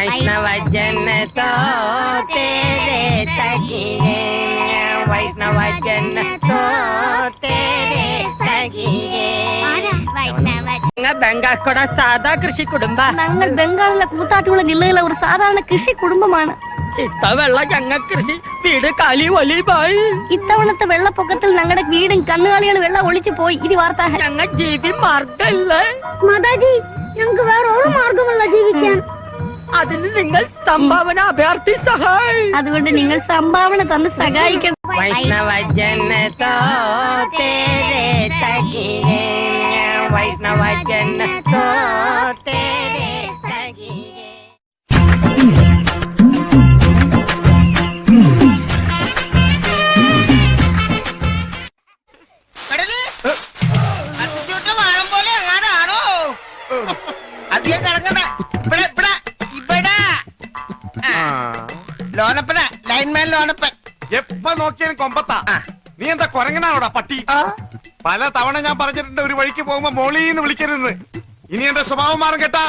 वैष्णव जन तो तेरे तकिए, वैष्णव जन तो तेरे तकिए. ബംഗാൾ കൂടെ സാധാ കൃഷി കുടുംബ. ഞങ്ങൾ ബംഗാളിലെ കൂത്താട്ടുകുള ജില്ലയിലെ ഒരു സാധാരണ കൃഷി കുടുംബമാണ്. ഇത്തവണ ഞങ്ങൾ കൃഷി വീട് കാലി ഒലിവായി. ഇത്തവണത്തെ വെള്ളപ്പൊക്കത്തിൽ ഞങ്ങളുടെ വീടും കന്നുകാലികൾ വെള്ളം ഒളിച്ചു പോയി. ഇത് വാർത്ത. ഞങ്ങൾ ജീവി മാർഗമല്ല മാതാജി, ഞങ്ങൾക്ക് വേറെ ഒരു മാർഗമല്ല ജീവിക്കാൻ. അതിന് നിങ്ങൾ സംഭാവന അഭ്യർത്ഥി സഹായി. അതുകൊണ്ട് നിങ്ങൾ സംഭാവന തന്ന് സഹായിക്കണം. वैष्णव जन तो तेरे तकिए, वैष्णव जन तो तेरे तकिए. ലോനപ്പന ലൈൻമാൻ ലോനപ്പൻ എപ്പ നോക്കിയാലും കൊമ്പത്താ. നീ എന്താ കൊരങ്ങനാണോടാ പട്ടി? പല തവണ ഞാൻ പറഞ്ഞിട്ടുണ്ട് ഒരു വഴിക്ക് പോകുമ്പോ മോളീന്ന് വിളിക്കരുത്. ഇനി എന്റെ സ്വഭാവം മാറും കേട്ടാ.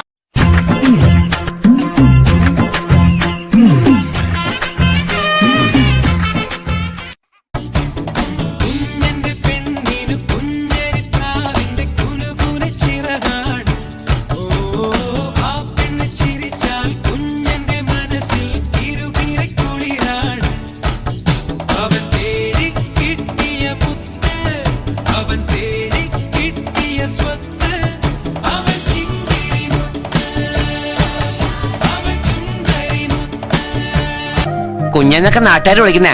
കുഞ്ഞെന്നൊക്കെ നാട്ടുകാർ വിളിക്കുന്നേ,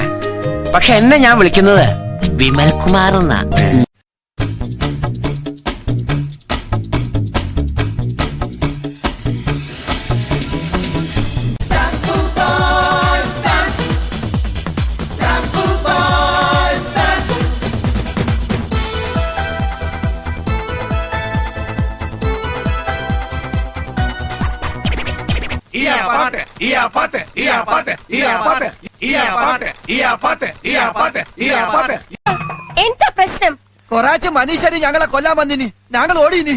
പക്ഷെ എന്നെ ഞാൻ വിളിക്കുന്നത് വിമൽകുമാർ എന്നാ. എന്താ പ്രശ്നം? കൊറാച്ച് മനുഷ്യര് ഞങ്ങളെ കൊല്ലാൻ വന്നിനി, ഞങ്ങൾ ഓടിനി.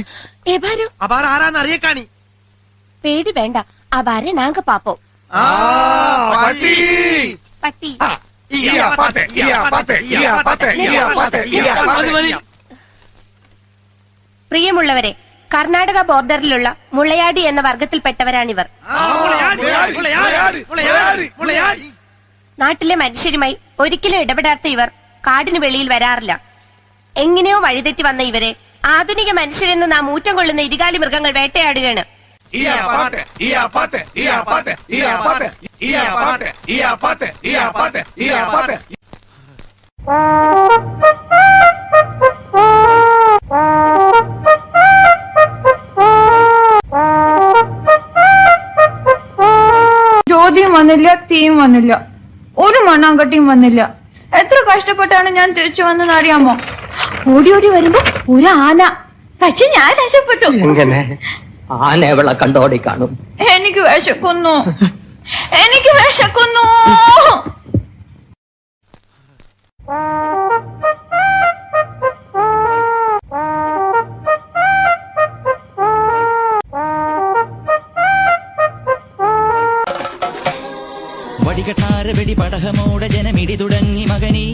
ആരാന്ന് അറിയക്കാണി. പേടി വേണ്ട, അബാരെ നാങ്ക പാപ്പോ. പട്ടി. പ്രിയമുള്ളവരെ, കർണാടക ബോർഡറിലുള്ള മുളയാടി എന്ന വർഗത്തിൽപ്പെട്ടവരാണിവർ. നാട്ടിലെ മനുഷ്യരുമായി ഒരിക്കലും ഇടപെടാത്ത ഇവർ കാടിന് വെളിയിൽ വരാറില്ല. എങ്ങനെയോ വഴിതെറ്റി വന്ന ഇവരെ ആധുനിക മനുഷ്യരെന്ന് നാം ഊറ്റം കൊള്ളുന്ന ഇരുകാലി മൃഗങ്ങൾ വേട്ടയാടുകയാണ്. ജ്യോതിയും വന്നില്ല, തീയും വന്നില്ല, ഒരു മണ്ണാങ്കട്ടിയും വന്നില്ല. എത്ര കഷ്ടപ്പെട്ടാണ് ഞാൻ തിരിച്ചു വന്നെന്ന് അറിയാമോ? ഓടി ഓടി വരുമ്പോ ഒരു ആന. പക്ഷെ ഞാൻ രക്ഷപ്പെട്ടു. ആന എവളെ കണ്ടോടി കാണും. എനിക്ക് വിശക്കുന്നു, എനിക്ക് വിശക്കുന്നു. വടികഠാര വെടി പടഹമോടെ ജനമിടി തുടങ്ങി മകനീ.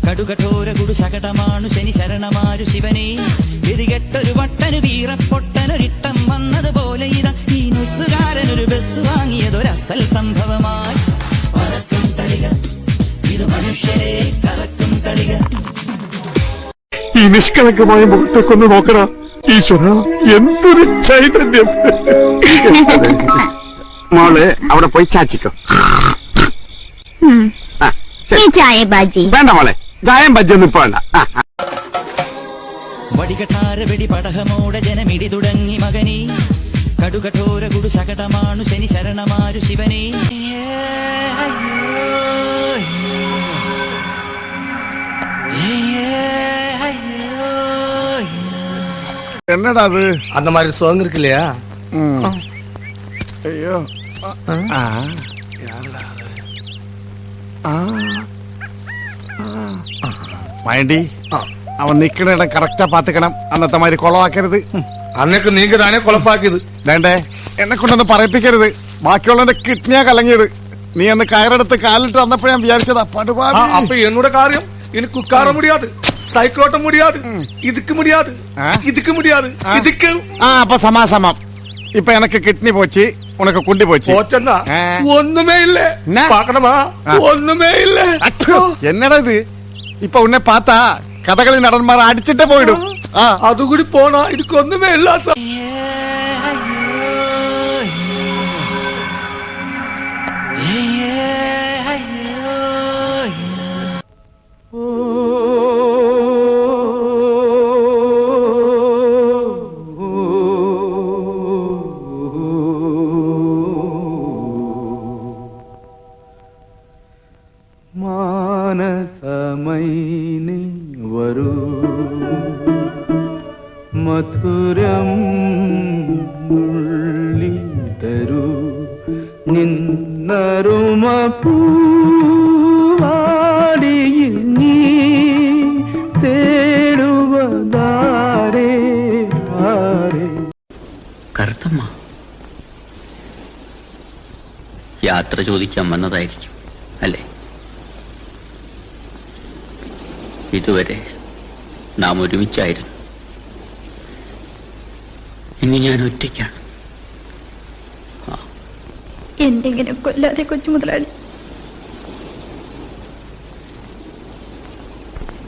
കടുകഠോര കുടു ശകടമാണു ശനി ശരണമാരു ശിവനീ. ഗതികെട്ടൊരു വട്ടനു വീറപ്പൊട്ടനൊരിട്ടം വന്നതുപോലെ ഇതാ ഈ നുസുകാരനൊരു ബസ് വാങ്ങിയതൊരസൽ സംഭവമായി. പറക്കും തളിക, ഇത് മനുഷ്യരെ കറക്കും തളിക. ഈ നിഷ്കളങ്കമായ മുഖത്തേക്കൊന്ന് നോക്കടാ ഈശ്വര, എന്തൊരു ചൈതന്യം. മോള് അവിടെ പോയി ചാച്ചിക്കോ. ചായ ബാജി വേണ്ട മോളെ, ചായം ബജ്ജൊന്നും ഇപ്പൊ വേണ്ട. വടികഠാര വെടി പടഹമോടെ ജനമിടി തുടങ്ങി മകനീ. കടുകഠോര കുടു ശകടമാണു ശനി ശരണമാരു ശിവനീ. എന്നടാ അത്? அந்த மாதிரி சோங் இருக்கு இல்லையா? അയ്യോ, മൈൻഡി അവൻ നിക്കണ കറക്റ്റാ പാത്തിക്കണം. അന്നത്തെ മാതിരി കൊളവാക്കരുത്. അന്നൊക്കെ നീങ്ക താനേ കൊളപ്പാക്കിയത്. വേണ്ടേ, എന്നെ കൊണ്ടൊന്ന് പറയിപ്പിക്കരുത്. ബാക്കിയുള്ളവന്റെ കിഡ്നിയാ കലങ്ങിയത്. നീ അന്ന് കയറെടുത്ത് കാലിട്ട് വന്നപ്പോ ഞാൻ വിചാരിച്ചതാ പടുപാ. அப்ப என்னோட காரியம் எனக்கு உட்கார முடியாது, சைக்கிள் ஓட்ட முடியாது, இதுக்கு முடியாது, இதுக்கு முடியாது, இதுக்கு. അപ്പൊ സമാസമം. இப்ப எனக்கு கிட்னி போச்சு, உனக்கு குண்டி போச்சு. போச்சன்னா ஒண்ணுமே இல்ல. பாக்கணுமா? ஒண்ணுமே இல்ல. என்னடா இது? இப்ப உன்னை பார்த்தா கதகளி நடன்மார அடிச்சுட்டே போயிடும். அது கூடி போனா இதுக்கு ஒண்ணுமே இல்ல சார். മാനസമൈനി വരൂ മധുരം മുള്ളി തരൂ നിന്നരുമ പൂവാടിയിൽ നീ തേടുവതാരേ ആരേ. കറുത്തമ്മ യാത്ര ചോദിക്കാൻ വന്നതായിരിക്കും അല്ലേ? ഇതുവരെ നാം ഒരുമിച്ചായിരുന്നു. ഇനി ഞാൻ ഒറ്റയ്ക്കാണ്. എന്തെങ്കിലും കൊല്ലാതെ കൊച്ചു മുതലാളി.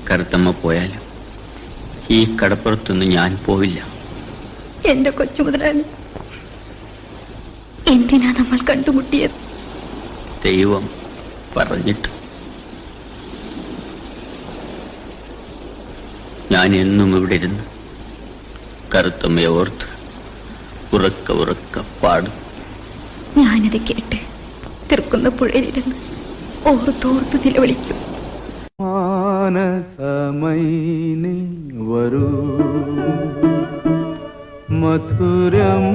കറുത്തമ്മ പോയാലും ഈ കടപ്പുറത്തൊന്നും ഞാൻ പോവില്ല. എന്റെ കൊച്ചു മുതലാളി, എന്തിനാ നമ്മൾ കണ്ടുമുട്ടിയത്? ദൈവം പറഞ്ഞിട്ട്. ഞാൻ എന്നും ഇവിടെ ഇരുന്ന് കറുത്തമ്മയെ ഓർത്ത് ഉറക്ക ഉറക്ക പാടും. ഞാനത് കേട്ട് തീർക്കുന്ന പുഴയിലിരുന്ന് ഓർത്തോർത്ത് നിലവിളിക്കും. മാനസമൈനി വരൂ മധുരം